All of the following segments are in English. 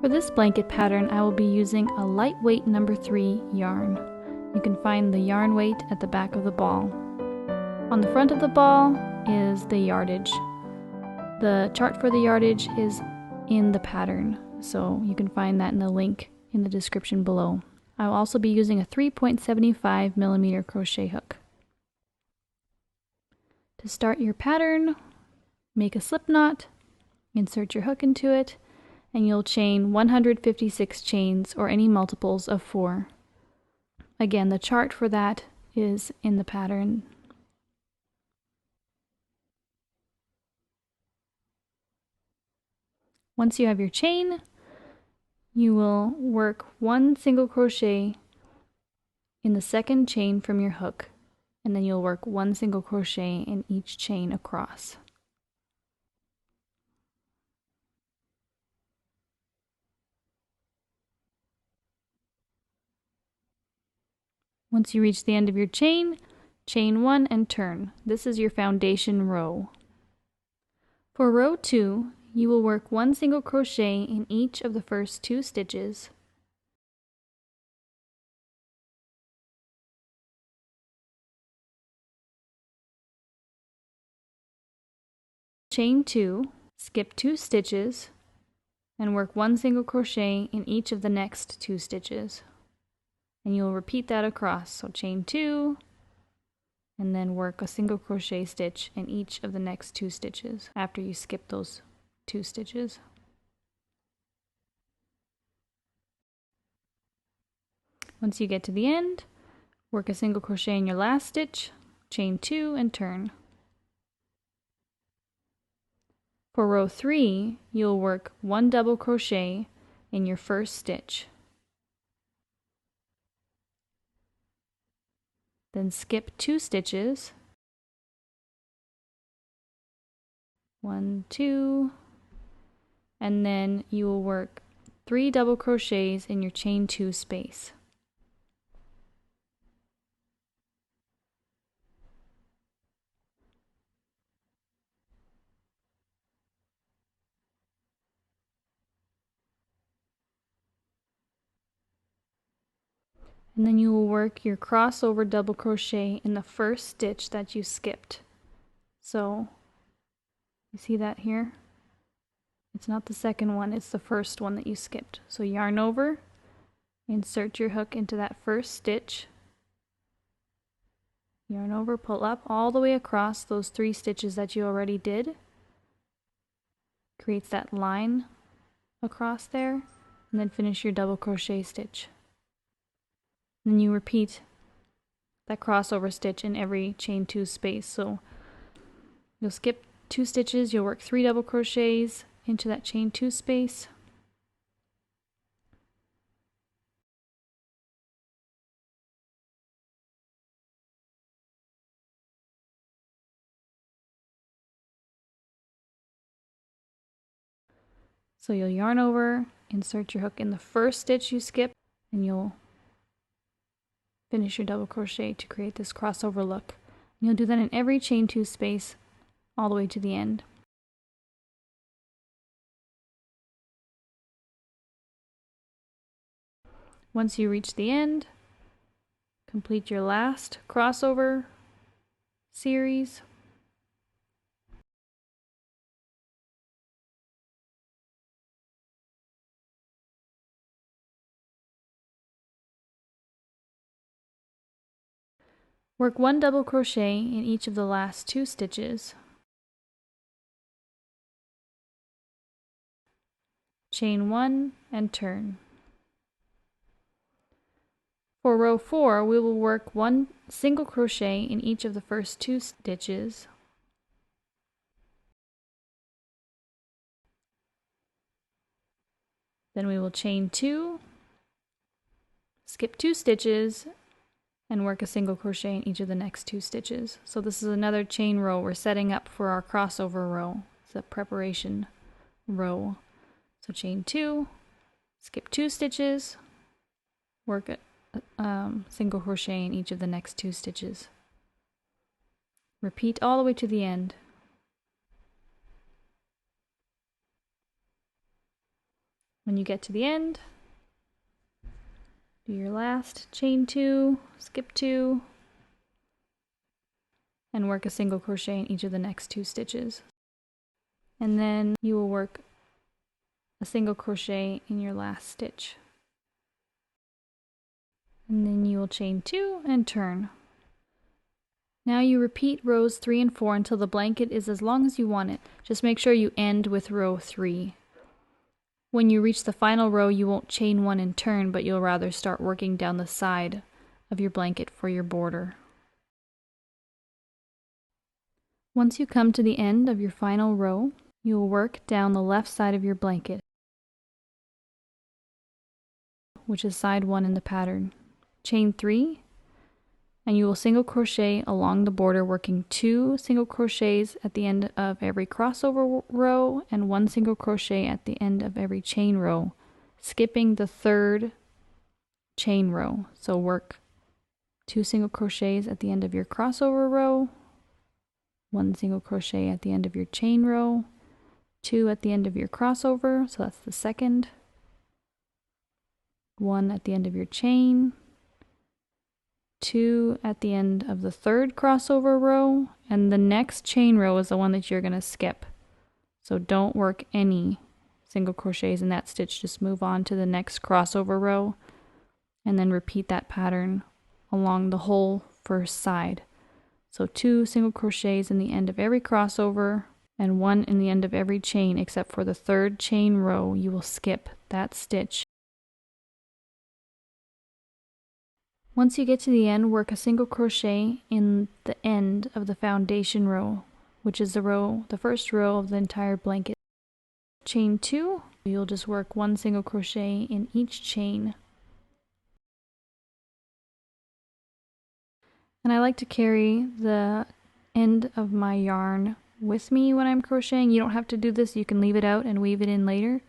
For this blanket pattern, I will be using a lightweight number 3 yarn. You can find the yarn weight at the back of the ball. On the front of the ball is the yardage. The chart for the yardage is in the pattern, so you can find that in the link in the description below. I will also be using a 3.75 millimeter crochet hook. To start your pattern, make a slip knot, insert your hook into it, and you'll chain 156 chains or any multiples of 4. Again, the chart for that is in the pattern. Once you have your chain, you will work 1 single crochet in the second chain from your hook, and then you'll work 1 single crochet in each chain across. Once you reach the end of your chain, chain 1 and turn. This is your foundation row. For row 2, you will work 1 single crochet in each of the first 2 stitches. Chain 2, skip 2 stitches, and work 1 single crochet in each of the next 2 stitches. And you'll repeat that across. So chain 2, and then work a single crochet stitch in each of the next 2 stitches after you skip those 2 stitches. Once you get to the end, work a single crochet in your last stitch, chain 2 and turn. For row 3, you'll work 1 double crochet in your first stitch. Then skip 2 stitches, 1, 2, and then you will work 3 double crochets in your chain 2 space. And then you will work your crossover double crochet in the first stitch that you skipped. So, you see that here? It's not the second one, it's the first one that you skipped. So yarn over, insert your hook into that first stitch, yarn over, pull up all the way across those 3 stitches that you already did. Creates that line across there, and then finish your double crochet stitch. Then you repeat that crossover stitch in every chain 2 space. So you'll skip 2 stitches, you'll work 3 double crochets into that chain 2 space. So you'll yarn over, insert your hook in the first stitch you skip, and you'll finish your double crochet to create this crossover look. And you'll do that in every chain 2 space all the way to the end. Once you reach the end, complete your last crossover series. Work 1 double crochet in each of the last 2 stitches. Chain 1 and turn. For row 4, we will work 1 single crochet in each of the first 2 stitches. Then we will chain 2, skip 2 stitches, and work a single crochet in each of the next 2 stitches. So this is another chain row we're setting up for our crossover row. It's a preparation row. So chain 2, skip 2 stitches, work a single crochet in each of the next 2 stitches. Repeat all the way to the end. When you get to the end, do your last chain 2, skip 2, and work a single crochet in each of the next 2 stitches. And then you will work a single crochet in your last stitch. And then you will chain 2 and turn. Now you repeat rows 3 and 4 until the blanket is as long as you want it. Just make sure you end with row 3. When you reach the final row, you won't chain 1 and turn, but you'll rather start working down the side of your blanket for your border. Once you come to the end of your final row, you will work down the left side of your blanket, which is side 1 in the pattern. Chain 3, and you will single crochet along the border, working 2 single crochets at the end of every crossover row and 1 single crochet at the end of every chain row, skipping the 3rd chain row. So work 2 single crochets at the end of your crossover row, 1 single crochet at the end of your chain row, 2 at the end of your crossover, so that's the 2nd, 1 at the end of your chain, 2 at the end of the 3rd crossover row, and the next chain row is the one that you're going to skip. So don't work any single crochets in that stitch, just move on to the next crossover row and then repeat that pattern along the whole first side. So 2 single crochets in the end of every crossover and 1 in the end of every chain, except for the 3rd chain row, you will skip that stitch. Once you get to the end, work a single crochet in the end of the foundation row, which is the first row of the entire blanket. Chain 2, you'll just work 1 single crochet in each chain. And I like to carry the end of my yarn with me when I'm crocheting. You don't have to do this, you can leave it out and weave it in later.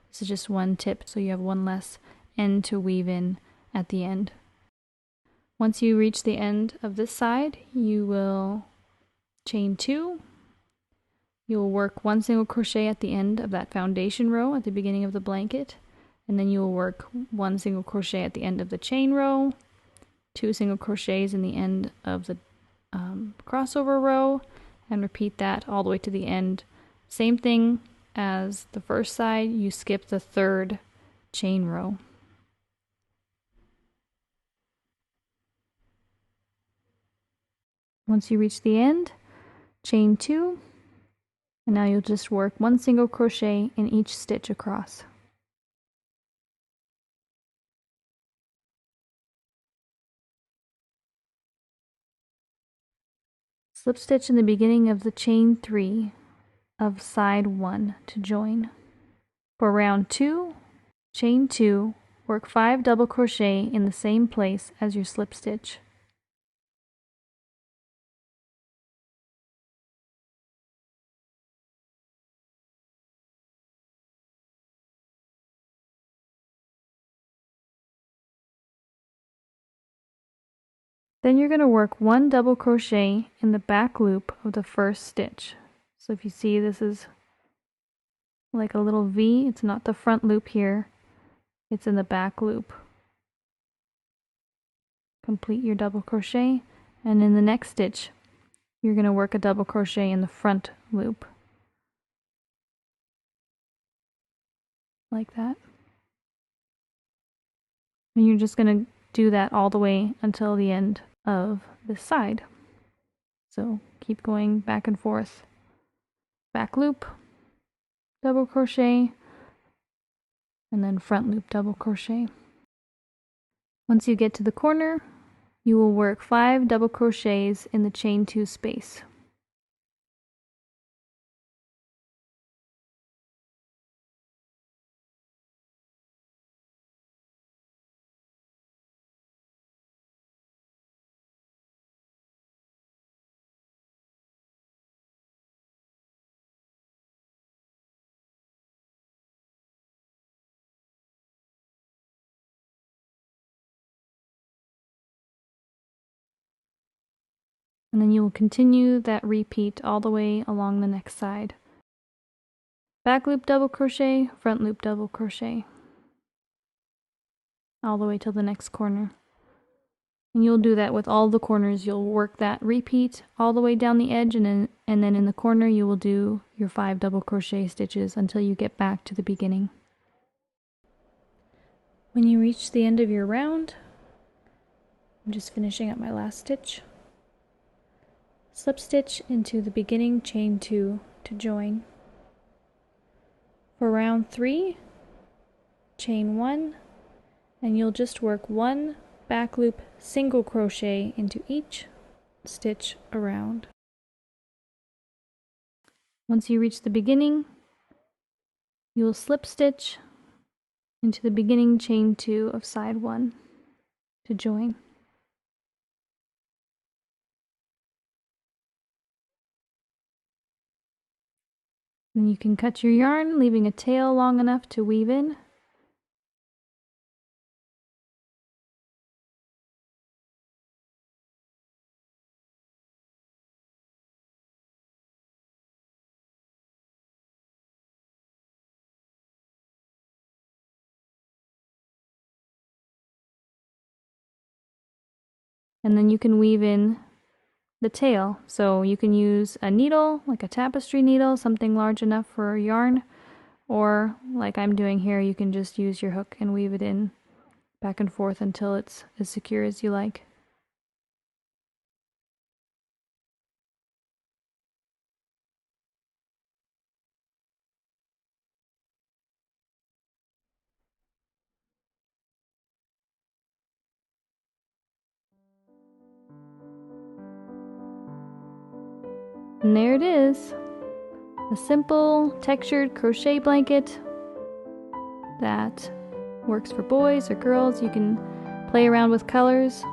This is just one tip, so you have one less end to weave in at the end. Once you reach the end of this side, you will chain 2. You will work 1 single crochet at the end of that foundation row at the beginning of the blanket, and then you will work 1 single crochet at the end of the chain row, 2 single crochets in the end of the crossover row, and repeat that all the way to the end. Same thing as the first side, you skip the 3rd chain row. Once you reach the end, chain 2, and now you'll just work 1 single crochet in each stitch across. Slip stitch in the beginning of the chain 3 of side 1 to join. For round 2, chain 2, work 5 double crochet in the same place as your slip stitch. Then you're going to work 1 double crochet in the back loop of the first stitch. So if you see, this is like a little V. It's not the front loop here, it's in the back loop. Complete your double crochet, and in the next stitch you're going to work a double crochet in the front loop, like that. And you're just going to do that all the way until the end of this side. So keep going back and forth. Back loop, double crochet, and then front loop double crochet. Once you get to the corner, you will work 5 double crochets in the chain 2 space. And then you will continue that repeat all the way along the next side. back loop double crochet, front loop double crochet, all the way till the next corner. And you'll do that with all the corners. You'll work that repeat all the way down the edge, and then in the corner you will do your 5 double crochet stitches until you get back to the beginning. When you reach the end of your round, I'm just finishing up my last stitch. Slip stitch into the beginning chain 2 to join. For round 3, chain 1, and you'll just work 1 back loop single crochet into each stitch around. Once you reach the beginning, you will slip stitch into the beginning chain 2 of side 1 to join. Then you can cut your yarn, leaving a tail long enough to weave in. And then you can weave in the tail. So you can use a needle, like a tapestry needle, something large enough for yarn, or like I'm doing here, you can just use your hook and weave it in back and forth until it's as secure as you like. And there it is, a simple textured crochet blanket that works for boys or girls. You can play around with colors.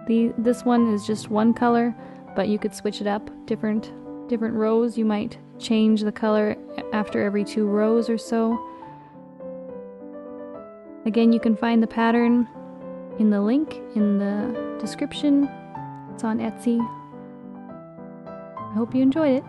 This one is just one color, but you could switch it up. Different rows, you might change the color after every 2 rows or so. Again, you can find the pattern in the link in the description. It's on Etsy. I hope you enjoyed it.